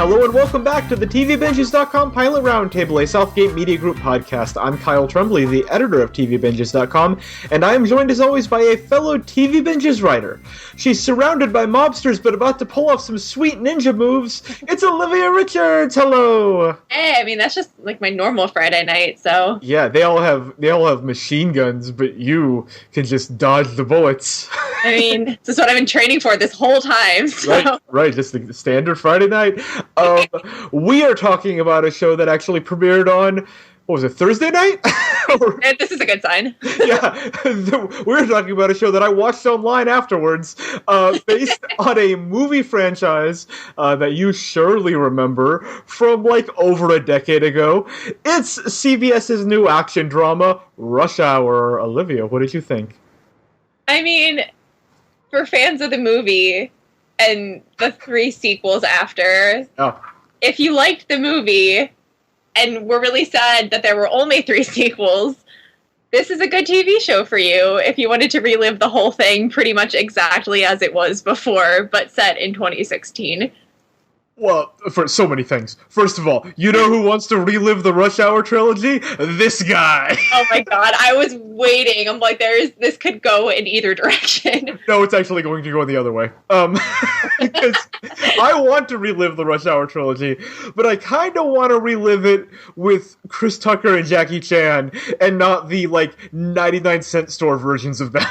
Hello and welcome back to the TVBinges.com Pilot Roundtable, a Southgate Media Group podcast. I'm Kyle Tremblay, the editor of TVBinges.com, and I am joined as always by a fellow TV Binges writer. She's surrounded by mobsters but about to pull off some sweet ninja moves. It's Olivia Richards. Hello. Hey, I mean that's just like my normal Friday night, so. Yeah, they all have machine guns, but you can just dodge the bullets. I mean, this is what I've been training for this whole time. So. Right, just the standard Friday night. We are talking about a show that actually premiered on, what was it, Thursday night? This is a good sign. Yeah, we're talking about a show that I watched online afterwards, based on a movie franchise that you surely remember from like over a decade ago. It's CBS's new action drama, Rush Hour. Olivia, what did you think? I mean, for fans of the movie and the 3 sequels after, if you liked the movie and were really sad that there were only 3 sequels, this is a good TV show for you if you wanted to relive the whole thing pretty much exactly as it was before, but set in 2016. Well, for so many things. First of all, you know who wants to relive the Rush Hour trilogy? This guy! Oh my god, I was waiting. I'm like, this could go in either direction. No, it's actually going to go the other way. Because I want to relive the Rush Hour trilogy, but I kind of want to relive it with Chris Tucker and Jackie Chan, and not the, 99-cent store versions of them.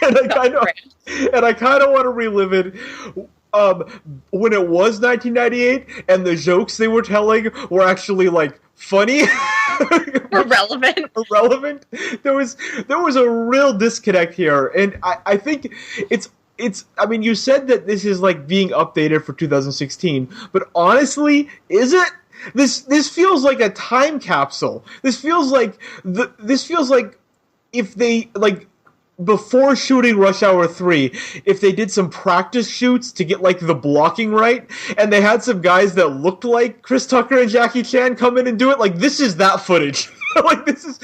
And I kind of want to relive it when it was 1998 and the jokes they were telling were actually funny. Irrelevant. There was a real disconnect here, and I think it's I mean, you said that this is being updated for 2016, but honestly, is it? This feels like a time capsule. This feels like if they before shooting Rush Hour 3, if they did some practice shoots to get the blocking right, and they had some guys that looked like Chris Tucker and Jackie Chan come in and do it, this is that footage. This is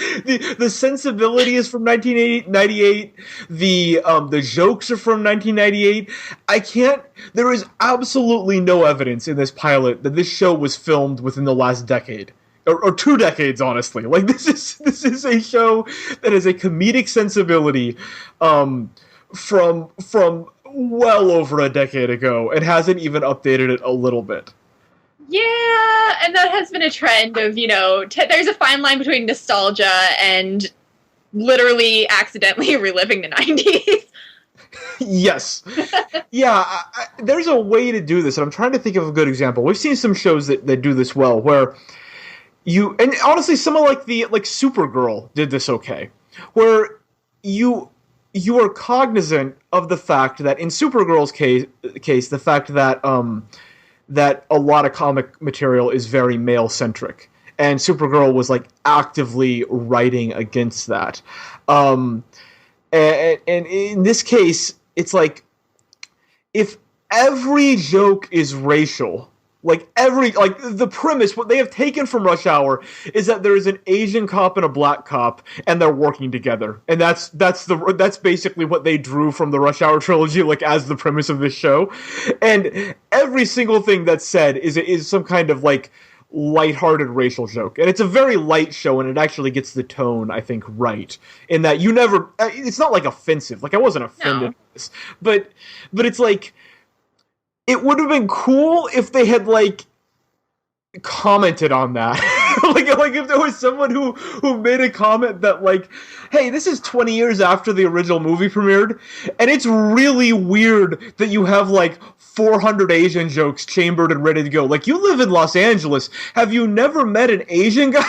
the sensibility is from 1998. The jokes are from 1998. There is absolutely no evidence in this pilot that this show was filmed within the last decade. Or 2 decades, honestly. This is a show that has a comedic sensibility from well over a decade ago and hasn't even updated it a little bit. Yeah, and that has been a trend of, there's a fine line between nostalgia and literally accidentally reliving the 90s. Yes. Yeah, there's a way to do this, and I'm trying to think of a good example. We've seen some shows that do this well, where and honestly, someone like Supergirl did this okay, where you are cognizant of the fact that in Supergirl's case, the fact that that a lot of comic material is very male centric, and Supergirl was actively writing against that, and in this case, it's if every joke is racial. The premise, what they have taken from Rush Hour is that there is an Asian cop and a black cop, and they're working together, and that's basically what they drew from the Rush Hour trilogy, as the premise of this show, and every single thing that's said is some kind of lighthearted racial joke, and it's a very light show, and it actually gets the tone, I think, right, in that it's not offensive, I wasn't offended by this, but it's it would have been cool if they had commented on that. If there was someone who made a comment that hey, this is 20 years after the original movie premiered, and it's really weird that you have 400 Asian jokes chambered and ready to go. You live in Los Angeles. Have you never met an Asian guy?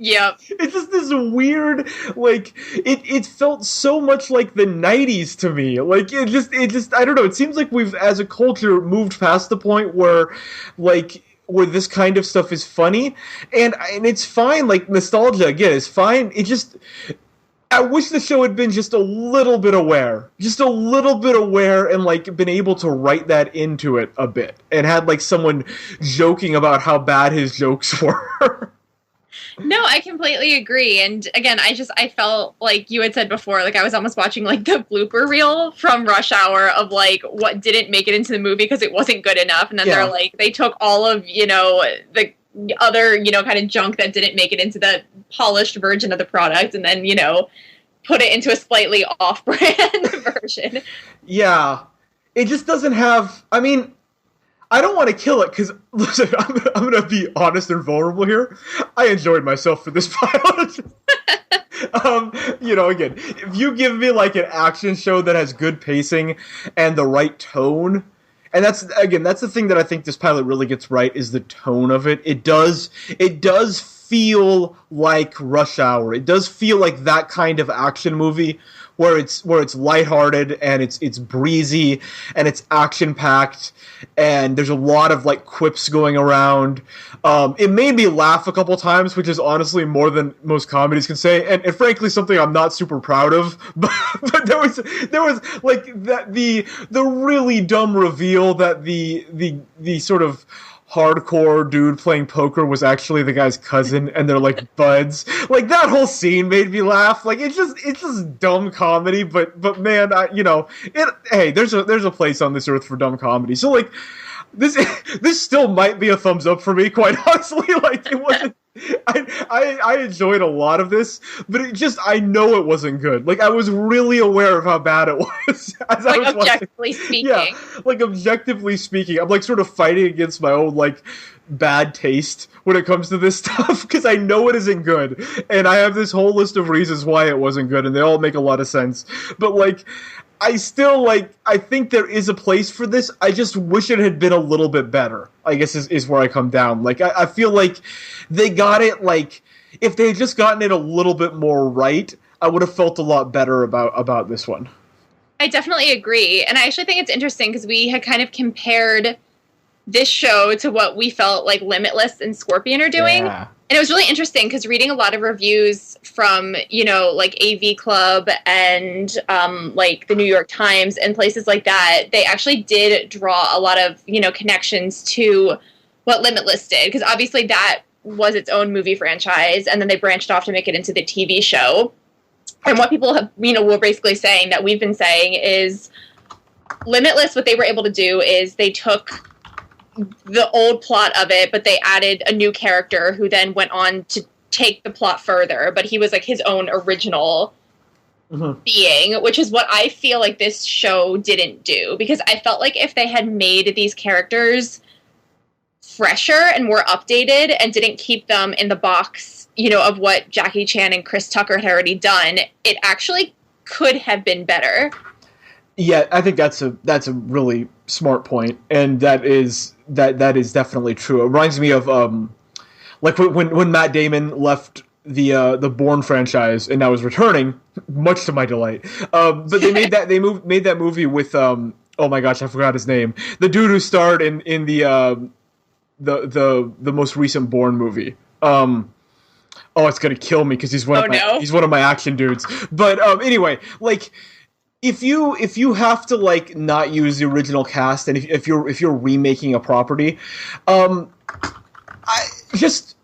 Yep. It's just this weird, it felt so much like the 90s to me. It just, I don't know, it seems like we've, as a culture, moved past the point where this kind of stuff is funny, and it's fine, nostalgia, again, is fine, it just, I wish the show had been just a little bit aware, and been able to write that into it a bit, and had someone joking about how bad his jokes were. No, I completely agree. And again, I felt like you had said before, like I was almost watching like the blooper reel from Rush Hour of like what didn't make it into the movie because it wasn't good enough. And then they're like, they took all of, the other, kind of junk that didn't make it into the polished version of the product and then, put it into a slightly off-brand version. Yeah. It just doesn't have, I mean, I don't want to kill it because, listen, I'm going to be honest and vulnerable here. I enjoyed myself for this pilot. Again, if you give me like an action show that has good pacing and the right tone, and that's the thing that I think this pilot really gets right is the tone of it. It does feel like Rush Hour. It does feel like that kind of action movie where it's lighthearted and it's breezy and it's action packed and there's a lot of like quips going around. It made me laugh a couple times, which is honestly more than most comedies can say, and frankly something I'm not super proud of. But there was like that the really dumb reveal that the sort of hardcore dude playing poker was actually the guy's cousin and they're like buds. Like that whole scene made me laugh. Like it's just dumb comedy, but man, hey, there's a place on this earth for dumb comedy. So like this still might be a thumbs up for me, quite honestly. Like it wasn't I enjoyed a lot of this, but I know it wasn't good. Like I was really aware of how bad it was. As like I was objectively speaking. Yeah, like objectively speaking, I'm like sort of fighting against my own like bad taste when it comes to this stuff because I know it isn't good, and I have this whole list of reasons why it wasn't good, and they all make a lot of sense. But like, I still I think there is a place for this. I just wish it had been a little bit better, I guess is where I come down. Like, I feel like they got it, like, if they had just gotten it a little bit more right, I would have felt a lot better about this one. I definitely agree. And I actually think it's interesting because we had kind of compared this show to what we felt like Limitless and Scorpion are doing. Yeah. And it was really interesting because reading a lot of reviews from, like AV Club and like the New York Times and places like that, they actually did draw a lot of, connections to what Limitless did. Because obviously that was its own movie franchise. And then they branched off to make it into the TV show. And what people have, were basically saying that we've been saying is Limitless, what they were able to do is they took the old plot of it, but they added a new character who then went on to take the plot further, but he was like his own original being, which is what I feel like this show didn't do, because I felt like if they had made these characters fresher and more updated and didn't keep them in the box, of what Jackie Chan and Chris Tucker had already done, it actually could have been better. Yeah, I think that's a really smart point, and that is definitely true. It reminds me of like when Matt Damon left the Bourne franchise and now is returning, much to my delight. But they made that movie with oh my gosh, I forgot his name. The dude who starred in the most recent Bourne movie. Oh, it's gonna kill me because he's one of my action dudes. But anyway, like, if you have to like not use the original cast, and if you're remaking a property, I just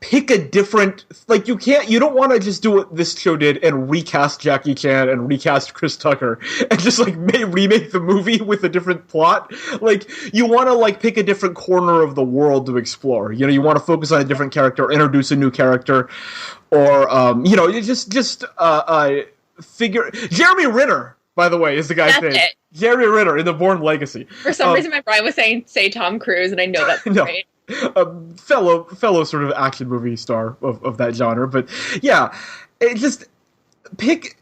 pick a different, like, you don't want to just do what this show did and recast Jackie Chan and recast Chris Tucker and just like remake the movie with a different plot. Like, you want to like pick a different corner of the world to explore. You want to focus on a different character, introduce a new character, or just figure. Jeremy Renner, by the way, is the guy's name. Jeremy Renner in the Bourne Legacy. For some reason, my brain was saying say Tom Cruise, and I know that's right. Fellow sort of action movie star of that genre, but yeah, it just pick,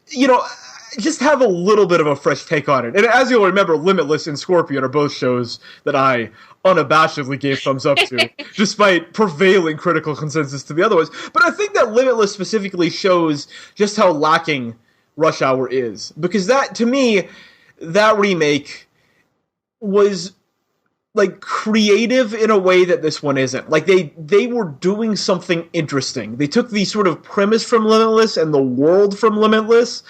just have a little bit of a fresh take on it. And as you'll remember, Limitless and Scorpion are both shows that I unabashedly gave thumbs up to, despite prevailing critical consensus to the other ones. But I think that Limitless specifically shows just how lacking Rush Hour is, because that, to me, that remake was like creative in a way that this one isn't. Like they were doing something interesting. They took the sort of premise from Limitless and the world from Limitless,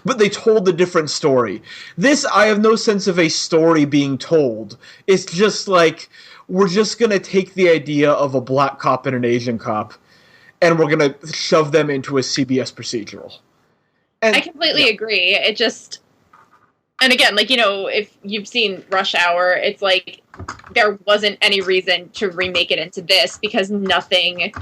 but they told a different story. This, I have no sense of a story being told. It's just like, we're just gonna take the idea of a black cop and an Asian cop and we're going to shove them into a CBS procedural. And, I completely agree. It just... And again, like, if you've seen Rush Hour, it's like there wasn't any reason to remake it into this because nothing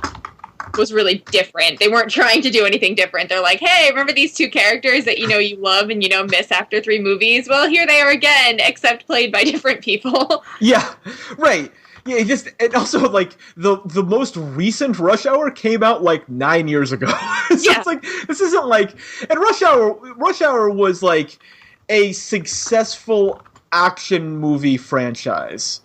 was really different. They weren't trying to do anything different. They're like, hey, remember these two characters that you love and miss after 3 movies? Well, here they are again, except played by different people. Yeah, right. Yeah, and also, like, the most recent Rush Hour came out, like, 9 years ago. So it's like, this isn't like... And Rush Hour was, like, a successful action movie franchise.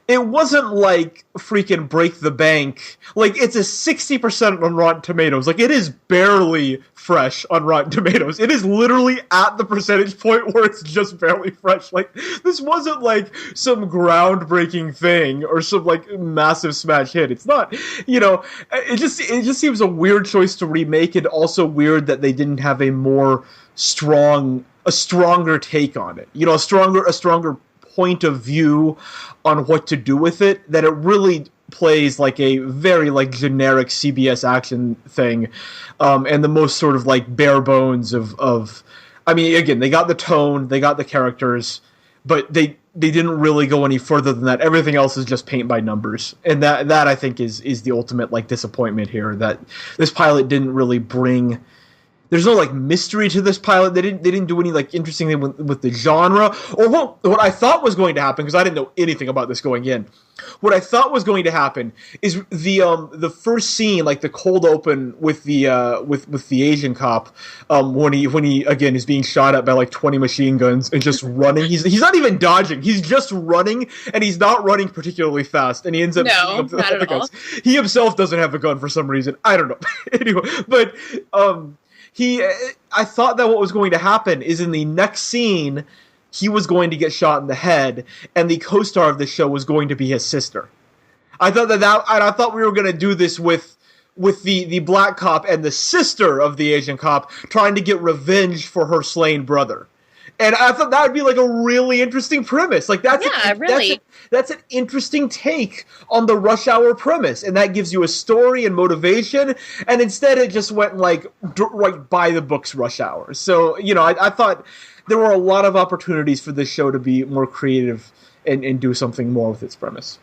It wasn't like freaking Break the Bank. Like, it's a 60% on Rotten Tomatoes. Like, it is barely fresh on Rotten Tomatoes. It is literally at the percentage point where it's just barely fresh. Like, this wasn't like some groundbreaking thing or some like massive smash hit. It's not, it just seems a weird choice to remake, and also weird that they didn't have a stronger take on it. A stronger point of view on what to do with it, that it really plays like a very like generic CBS action thing, and the most sort of like bare bones of I mean, again, they got the tone, they got the characters, but they didn't really go any further than that. Everything else is just paint by numbers, and that I think is the ultimate like disappointment here, that this pilot didn't really bring... There's no like mystery to this pilot. They didn't do any like interesting thing with the genre, or what I thought was going to happen, because I didn't know anything about this going in. What I thought was going to happen is the first scene, like the cold open with the with the Asian cop, when he again is being shot at by like 20 machine guns and just running. He's not even dodging. He's just running, and he's not running particularly fast. And he ends up not at all. He himself doesn't have a gun for some reason. I don't know. Anyway, but I thought that what was going to happen is in the next scene, he was going to get shot in the head, and the co-star of the show was going to be his sister. I thought and I thought we were going to do this with the black cop and the sister of the Asian cop trying to get revenge for her slain brother. And I thought that would be like a really interesting premise. Like that's an interesting take on the Rush Hour premise, and that gives you a story and motivation. And instead, it just went like right by the books Rush Hour. So I thought there were a lot of opportunities for this show to be more creative and do something more with its premise.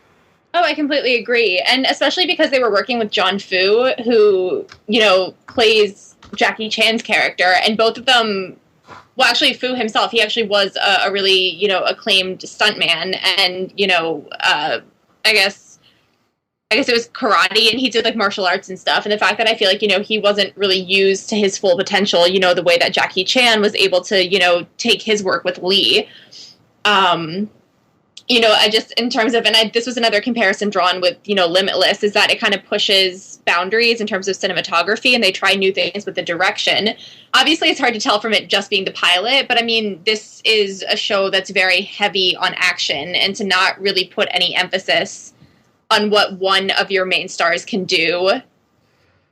Oh, I completely agree, and especially because they were working with John Fu, who plays Jackie Chan's character, and both of them. Well, actually, Fu himself, he actually was a really, acclaimed stuntman, and, I guess it was karate, and he did, like, martial arts and stuff, and the fact that I feel like, he wasn't really used to his full potential, the way that Jackie Chan was able to, take his work with Lee. I just, in terms of, and this was another comparison drawn with, Limitless, is that it kind of pushes boundaries in terms of cinematography, and they try new things with the direction. Obviously, it's hard to tell from it just being the pilot, but I mean, this is a show that's very heavy on action, and to not really put any emphasis on what one of your main stars can do,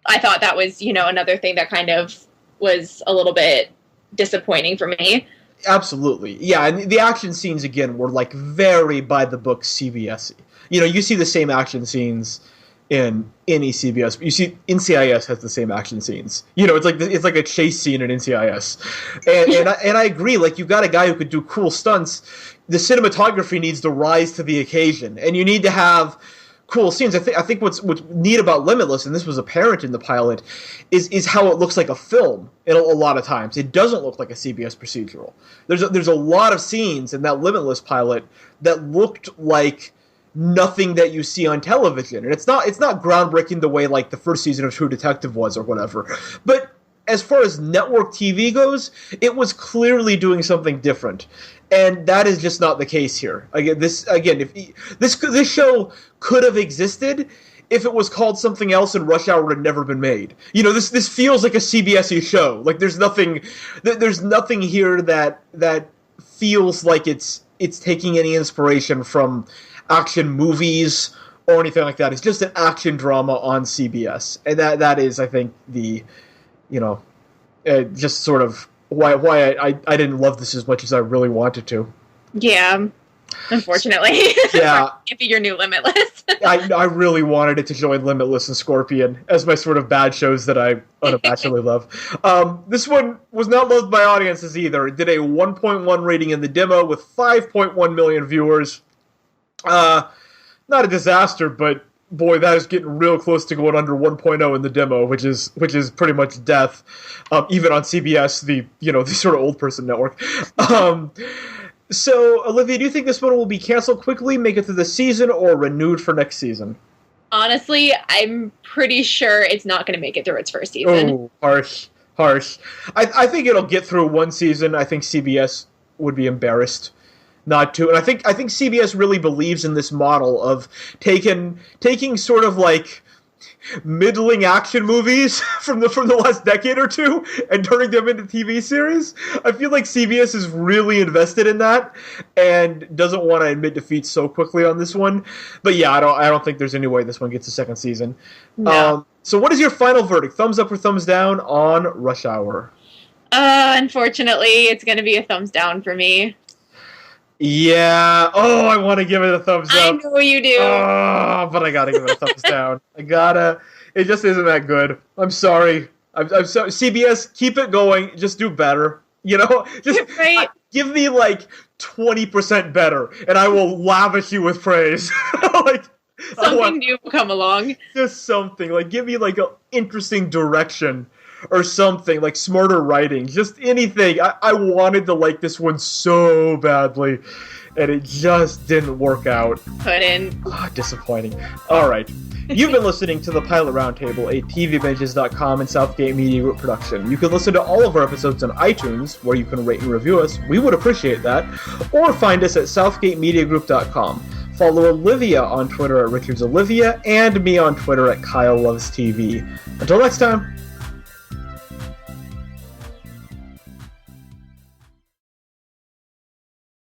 I thought that was, another thing that kind of was a little bit disappointing for me. Absolutely. Yeah, and the action scenes, again, were, like, very by-the-book CBS-y. You see the same action scenes in any CBS. You see, NCIS has the same action scenes. It's like a chase scene in NCIS. And I agree, like, you've got a guy who could do cool stunts. The cinematography needs to rise to the occasion, and you need to have cool scenes. I think what's neat about Limitless, and this was apparent in the pilot, is how it looks like a film. A lot of times, it doesn't look like a CBS procedural. There's a lot of scenes in that Limitless pilot that looked like nothing that you see on television, and it's not groundbreaking the way like the first season of True Detective was or whatever. But as far as network TV goes, it was clearly doing something different. And that is just not the case here. If this show could have existed if it was called something else and Rush Hour would have never been made. This feels like a CBS-y show. Like there's nothing here that feels like it's taking any inspiration from action movies or anything like that. It's just an action drama on CBS, and that is, I think, the just sort of why I didn't love this as much as I really wanted to. Yeah. Unfortunately. Yeah. Can't be your new Limitless. I really wanted it to join Limitless and Scorpion as my sort of bad shows that I unabashedly love. This one was not loved by audiences either. It did a 1.1 rating in the demo with 5.1 million viewers. Not a disaster, but boy, that is getting real close to going under 1.0 in the demo, which is pretty much death, even on CBS, the sort of old person network. So, Olivia, do you think this one will be canceled quickly, make it through the season, or renewed for next season? Honestly, I'm pretty sure it's not going to make it through its first season. Oh, harsh. I think it'll get through one season. I think CBS would be embarrassed not to. And I think CBS really believes in this model of taking sort of like middling action movies from the last decade or two and turning them into TV series. I feel like CBS is really invested in that and doesn't want to admit defeat so quickly on this one. But yeah, I don't think there's any way this one gets a second season. No. So what is your final verdict? Thumbs up or thumbs down on Rush Hour? Unfortunately, it's going to be a thumbs down for me. Yeah. Oh, I want to give it a thumbs up. I know you do. Oh, but I gotta give it a thumbs down. It just isn't that good. I'm sorry. I'm sorry. CBS, keep it going. Just do better. Just right. Give me like 20% better, and I will lavish you with praise. Something new will come along. Just something. Like, give me like an interesting direction. Or something, like smarter writing, just anything. I wanted to like this one so badly, and it just didn't work out. Couldn't. Disappointing. All right. You've been listening to the Pilot Roundtable, a TVBinges.com and Southgate Media Group production. You can listen to all of our episodes on iTunes, where you can rate and review us. We would appreciate that. Or find us at southgatemediagroup.com. Follow Olivia on Twitter at RichardsOlivia, and me on Twitter at KyleLovesTV. Until next time.